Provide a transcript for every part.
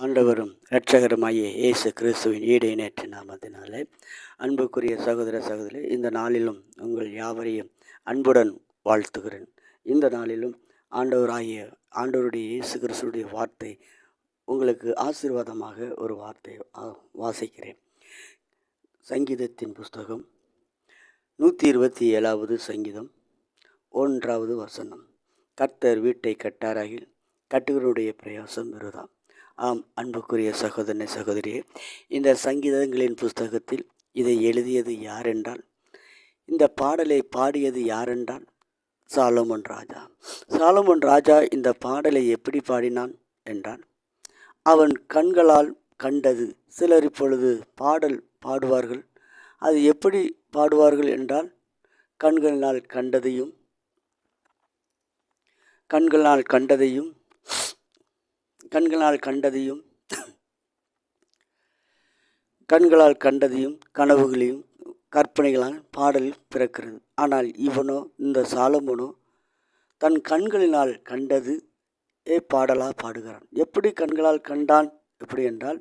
ஆண்டவரும் இரட்சகருமாகிய இயேசு கிறிஸ்துவின் ஈடு இணையற்ற நாமத்தினாலே அன்புக்குரிய சகோதர சகோதரி, இந்த நாளிலும் உங்கள் யாவரையும் அன்புடன் வாழ்த்துகிறேன். இந்த நாளிலும் ஆண்டவருடைய இயேசு கிறிஸ்துடைய வார்த்தை உங்களுக்கு ஆசீர்வாதமாக ஒரு வார்த்தை வாசிக்கிறேன். சங்கீதத்தின் புஸ்தகம் 127வது சங்கீதம் 1வது வசனம். கர்த்தர் வீட்டை கட்டாராகில் கட்டுகிறவருடைய பிரயாசம் விருதா. ஆம், அன்புக்குரிய சகோதரனை சகோதரியே, இந்த சங்கீதங்களின் புஸ்தகத்தில் இதை எழுதியது யாரென்றால், இந்த பாடலை பாடியது யாரென்றால் சாலமோன் ராஜா. சாலமோன் ராஜா இந்த பாடலை எப்படி பாடினான் என்றால், அவன் கண்களால் கண்டது. சிலர் இப்பொழுது பாடல் பாடுவார்கள். அது எப்படி பாடுவார்கள் என்றால், கண்களால் கண்டதையும் கனவுகளையும் கற்பனைகளால் பாடல் பிறக்கிறது. ஆனால் இவனோ, இந்த சாலமோனோ, தன் கண்களினால் கண்டது பாடலாக பாடுகிறான். எப்படி கண்களால் கண்டான்? எப்படி என்றால்,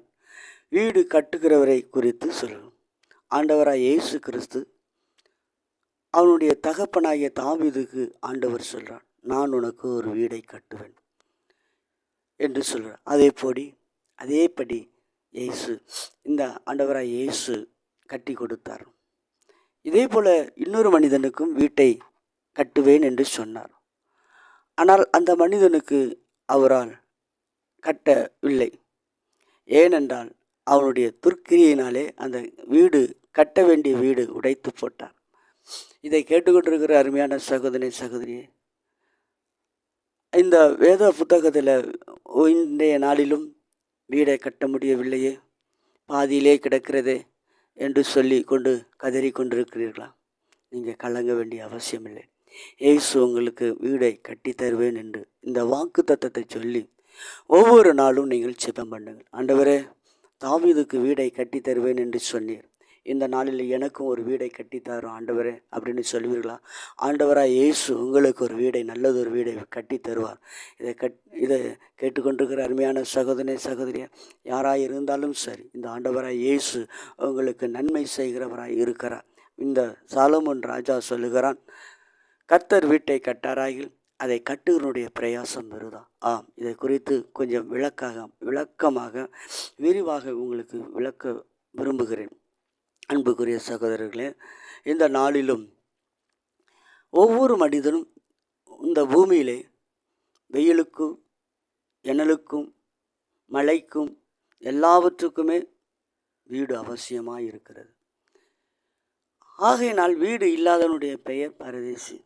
வீடு கட்டுகிறவரை குறித்து சொல்லும். ஆண்டவராய் இயேசு கிறிஸ்து அவனுடைய தகப்பனாகிய தாவீதுக்கு ஆண்டவர் சொல்கிறான், நான் உனக்கு ஒரு வீடை கட்டுவேன் என்று சொல்கிறார். அதேபடி இயேசு, இந்த ஆண்டவராய் இயேசு கட்டி கொடுத்தார். இதே போல இன்னொரு மனிதனுக்கும் வீட்டை கட்டுவேன் என்று சொன்னார். ஆனால் அந்த மனிதனுக்கு அவரால் கட்டவில்லை. ஏனென்றால் அவனுடைய துர்க்கிரியினாலே அந்த வீடு, கட்ட வேண்டிய வீடு உடைத்து போட்டார். இதை கேட்டுக்கொண்டிருக்கிற அருமையான சகோதரனே சகோதரியே, இந்த வேத புத்தகத்தில் இன்றைய நாளிலும் வீடை கட்ட முடியவில்லையே, பாதியிலே கிடக்கிறதே என்று சொல்லி கொண்டு கதறி கொண்டிருக்கிறீர்களா? நீங்கள் கலங்க வேண்டிய அவசியமில்லை. இயேசு உங்களுக்கு வீடை கட்டி தருவேன் என்று இந்த வாக்கு தத்தத்தை சொல்லி ஒவ்வொரு நாளும் நீங்கள் ஜெபம் பண்ணுங்கள். ஆண்டவரே, தாவீதுக்கு வீடை கட்டி தருவேன் என்று சொன்னீர், இந்த நாளில் எனக்கும் ஒரு வீடை கட்டித்தாரும் ஆண்டவரே அப்படின்னு சொல்லுவீர்களா? ஆண்டவராக இயேசு உங்களுக்கு ஒரு வீடை, நல்லதொரு வீடை கட்டி தருவார். இதை கேட்டுக்கொண்டிருக்கிற அருமையான சகோதரனே சகோதரியா, யாராக இருந்தாலும் சரி, இந்த ஆண்டவராக இயேசு உங்களுக்கு நன்மை செய்கிறவராய் இருக்கிறார். இந்த சாலமோன் ராஜா சொல்லுகிறான், கர்த்தர் வீட்டை கட்டாராகில் அதை கட்டுகிறனுடைய பிரயாசம் வருதா. ஆம், இதை குறித்து கொஞ்சம் விளக்கமாக விரிவாக உங்களுக்கு விளக்க விரும்புகிறேன். அன்புக்குரிய சகோதரர்களே, இந்த நாளிலும் ஒவ்வொரு மனிதனும் இந்த பூமியிலே வெயிலுக்கும் எண்ணலுக்கும் மழைக்கும் எல்லாவற்றுக்குமே வீடு அவசியமாக இருக்கிறது. ஆகையினால் வீடு இல்லாதவனுடைய பெயர் பரதேசி.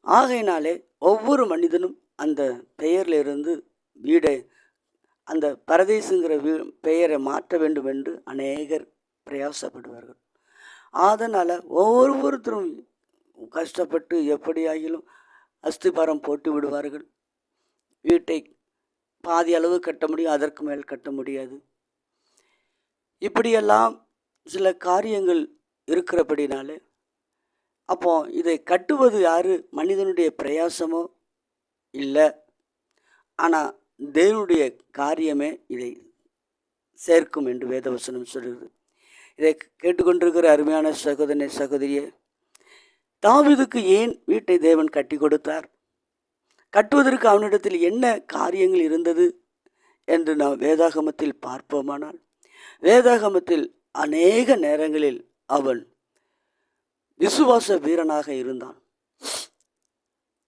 ஆகையினாலே ஒவ்வொரு மனிதனும் அந்த பெயரிலிருந்து வீடை, அந்த பரதேசுங்கிற பெயரை மாற்ற வேண்டும் என்று அநேகர் பிரயாசப்படுவார்கள். அதனால் ஒவ்வொருத்தரும் கஷ்டப்பட்டு எப்படியாகிலும் அஸ்திபாரம் போட்டு விடுவார்கள். வீட்டை பாதி அளவு கட்ட முடியும், அதற்கு மேல் கட்ட முடியாது. இப்படியெல்லாம் சில காரியங்கள் இருக்கிறபடினாலே, அப்போ இதை கட்டுவது யாரு? மனிதனுடைய பிரயாசமோ இல்லை, ஆனால் தேவனுடைய காரியமே இதை சேர்க்கும் என்று வேதவசனம் சொல்கிறது. இதை கேட்டுக்கொண்டிருக்கிற அருமையான சகோதரனே சகோதரியே, தாவீதுக்கு ஏன் வீட்டை தேவன் கட்டி கொடுத்தார்? கட்டுவதற்கு அவனிடத்தில் என்ன காரியங்கள் இருந்தது என்று நாம் வேதாகமத்தில் பார்ப்போமானால், வேதாகமத்தில் அநேக நேரங்களில் அவன் விசுவாச வீரனாக இருந்தான்.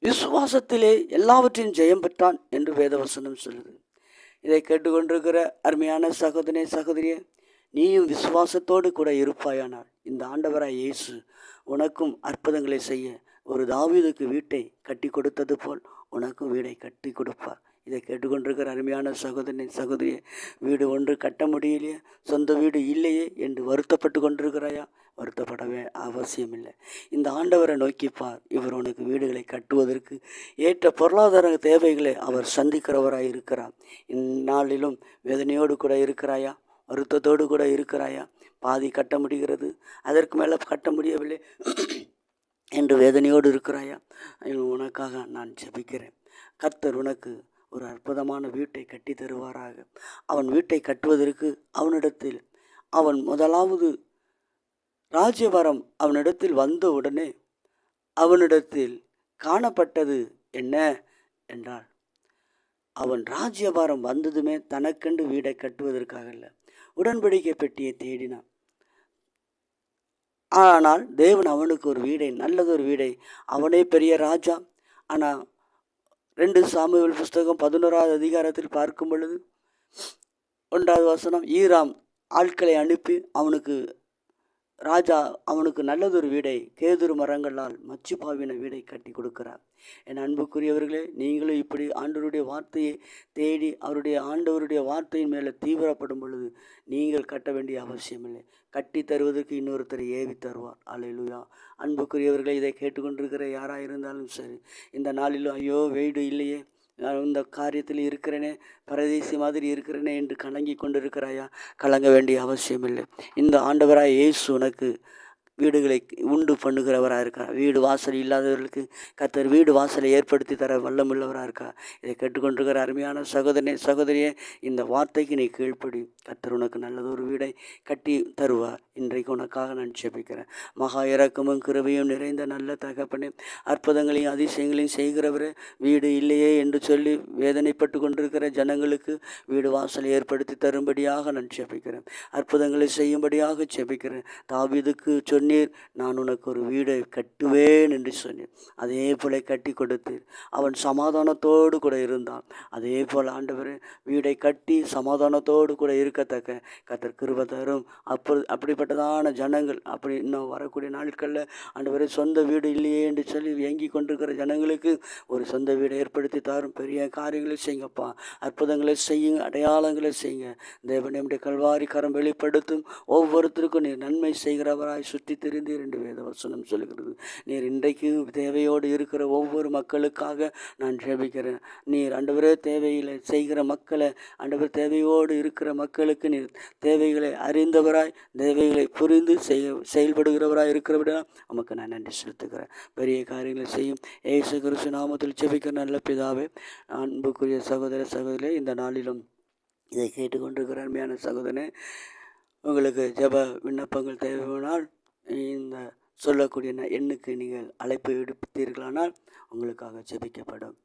விசுவாசத்திலே எல்லாவற்றையும் ஜெயம் பெற்றான் என்று வேதவசனம் சொல்லுது. இதை கேட்டுக்கொண்டிருக்கிற அருமையான சகோதரனே சகோதரியே, நீயும் விசுவாசத்தோடு கூட இருப்பாயானால் இந்த ஆண்டவராய் இயேசு உனக்கும் அற்புதங்களை செய்ய ஒரு தாவீதுக்கு வீட்டை கட்டி கொடுத்தது போல் உனக்கும் வீடை கட்டி கொடுப்பார். இதை கேட்டுக்கொண்டிருக்கிற அருமையான சகோதரனை சகோதரியே, வீடு ஒன்று கட்ட முடியலையே, சொந்த வீடு இல்லையே என்று வருத்தப்பட்டு கொண்டிருக்கிறாயா? வருத்தப்படவே அவசியமில்லை. இந்த ஆண்டவரை நோக்கிப்பார். இவர் உனக்கு வீடுகளை கட்டுவதற்கு ஏற்ற பொருளாதார தேவைகளை அவர் சந்திக்கிறவராய் இருக்கிறார். இந்நாளிலும் வேதனையோடு கூட இருக்கிறாயா? வருத்தத்தோடு கூட இருக்கிறாயா? பாதி கட்ட முடிகிறது, அதற்கு மேலே கட்ட முடியவில்லை என்று வேதனையோடு இருக்கிறாயா? உனக்காக நான் ஜெபிக்கிறேன். கர்த்தர் உனக்கு ஒரு அற்புதமான வீட்டை கட்டி தருவாராக. அவன் வீட்டை கட்டுவதற்கு அவனிடத்தில் அவன் முதலாவது ராஜ்யபாரம் அவனிடத்தில் வந்த உடனே அவனிடத்தில் காணப்பட்டது என்ன என்றால், அவன் ராஜ்யபாரம் வந்ததுமே தனக்கென்று வீடை கட்டுவதற்காக அல்ல, உடன்படிக்கை பெட்டியை தேடினான். ஆனால் தேவன் அவனுக்கு ஒரு வீடை, நல்லதொரு வீடை, அவனே பெரிய ராஜா. ஆனால் 2 சாமுவேல் புஸ்தகம் 11வது அதிகாரத்தில் பார்க்கும் பொழுது 1வது வசனம், ஈராம் ஆட்களை அனுப்பி அவனுக்கு நல்லதொரு வீடை கேதுரு மரங்களால் மச்சுப்பாவின வீடை கட்டி கொடுக்கிறார். என் அன்புக்குரியவர்களே, நீங்களும் இப்படி ஆண்டவருடைய வார்த்தையை தேடி ஆண்டவருடைய வார்த்தையின் மேலே தீவிரப்படும் பொழுது நீங்கள் கட்ட வேண்டிய அவசியமில்லை. கட்டி தருவதற்கு இன்னொருத்தரை ஏவி தருவார். அல்லேலூயா. அன்புக்குரியவர்களே, இதை கேட்டுக்கொண்டிருக்கிற யாராக இருந்தாலும் சரி, இந்த நாளிலும் ஐயோ வீடு இல்லையே, நான் இந்த காரியத்தில் இருக்கிறேனே, பரதேசி மாதிரி இருக்கிறேனே என்று கலங்கி கொண்டிருக்கிறாயா? கலங்க வேண்டிய அவசியமில்லை. இந்த ஆண்டவராய் இயேசு உனக்கு வீடுகளை உண்டு பண்ணுகிறவராக இருக்கார். வீடு வாசல் இல்லாதவர்களுக்கு கர்த்தர் வீடு வாசலை ஏற்படுத்தி தர வல்லமுள்ளவராக இருக்கார். இதை கேட்டுக்கொண்டிருக்கிற அருமையான சகோதரியே, இந்த வார்த்தைக்கு நீ கீழ்ப்படி. கர்த்தர் உனக்கு நல்லதொரு வீடை கட்டி தருவார். இன்றைக்கு உனக்காக நான் ஜெபிக்கிறேன். மகா இரக்கமும் கிருபையும் நிறைந்த நல்ல தகப்பனே, அற்புதங்களையும் அதிசயங்களையும் செய்கிறவரே, வீடு இல்லையே என்று சொல்லி வேதனைப்பட்டு கொண்டிருக்கிற ஜனங்களுக்கு வீடு வாசலை ஏற்படுத்தி தரும்படியாக நான் ஜெபிக்கிறேன். அற்புதங்களை செய்யும்படியாக ஜெபிக்கிறேன். தாவீதுக்கு சொன்னீர், நான் உனக்கு ஒரு வீடை கட்டுவேன் என்று சொன்னீர். அதே போல கட்டி கொடுத்தீர். அவன் சமாதானத்தோடு கூட இருந்தான். அதே போல் ஆண்டவரே, வீடை கட்டி சமாதானத்தோடு கூட இருக்கத்தக்க கர்த்தர் கிருபை தரும். அப்படிப்பட்டதான ஜனங்கள், அப்படி இன்னும் வரக்கூடிய நாட்களில் ஆண்டவரே, சொந்த வீடு இல்லையே என்று சொல்லி ஏங்கி கொண்டிருக்கிற ஜனங்களுக்கு ஒரு சொந்த வீடை ஏற்படுத்தி தாரும். பெரிய காரியங்களை செய்யுங்கப்பா, அற்புதங்களை செய்யுங்க, அடையாளங்களை செய்யுங்க. தேவன் நம்முடைய கல்வாரி கரம் வெளிப்படுத்தும். ஒவ்வொருத்தருக்கும் நீர் நன்மை செய்கிறவராய் சுற்றி தெரிந்தீர் என்று வேதவசனம் சொல்கிறது. நீர் இன்றைக்கு தேவையோடு இருக்கிற ஒவ்வொரு மக்களுக்காக நான் ஜெபிக்கிறேன். நீர் ஆண்டவரே தேவைகளை செய்கிற மக்களை, ஆண்டவர் தேவையோடு இருக்கிற மக்களுக்கு நீர் தேவைகளை அறிந்தவராய், தேவைகளை புரிந்து செயல்படுகிறவராய் இருக்கிறவரா நமக்கு நான் நன்றி செலுத்துகிறேன். பெரிய காரியங்களை செய்யும் இயேசு கிறிஸ்து நாமத்தில் ஜெபிக்கிற நல்ல பிதாவே, அன்புக்குரிய சகோதரியே, இந்த நாளிலும் இதை கேட்டுக்கொண்டிருக்கிற அருமையான சகோதரனே, உங்களுக்கு ஜெப விண்ணப்பங்கள் தேவையானால் இந்த சொல்லக்கூடிய எண்ணுக்கு நீங்கள் அழைப்பு எடுத்தீர்களானால் உங்களுக்காக ஜெபிக்கப்படும்.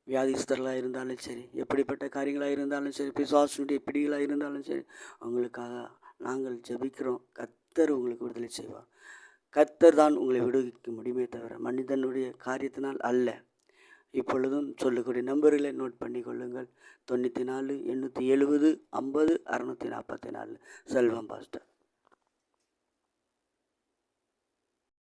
வியாதிஸ்தர்களாக இருந்தாலும் சரி, எப்படிப்பட்ட காரியங்களாக இருந்தாலும் சரி, பிசாசுடைய பிடிகளாக இருந்தாலும் சரி, உங்களுக்காக நாங்கள் ஜெபிக்கிறோம். கர்த்தர் உங்களுக்கு விடுதலை செய்வார். கர்த்தர் தான் உங்களை விடுவிக்க முடியுமே தவிர மனிதனுடைய காரியத்தினால் அல்ல. இப்பொழுதும் சொல்லக்கூடிய நம்பர்களை நோட் பண்ணி கொள்ளுங்கள். 94 870 50 644. செல்வம் பாஸ்டர்.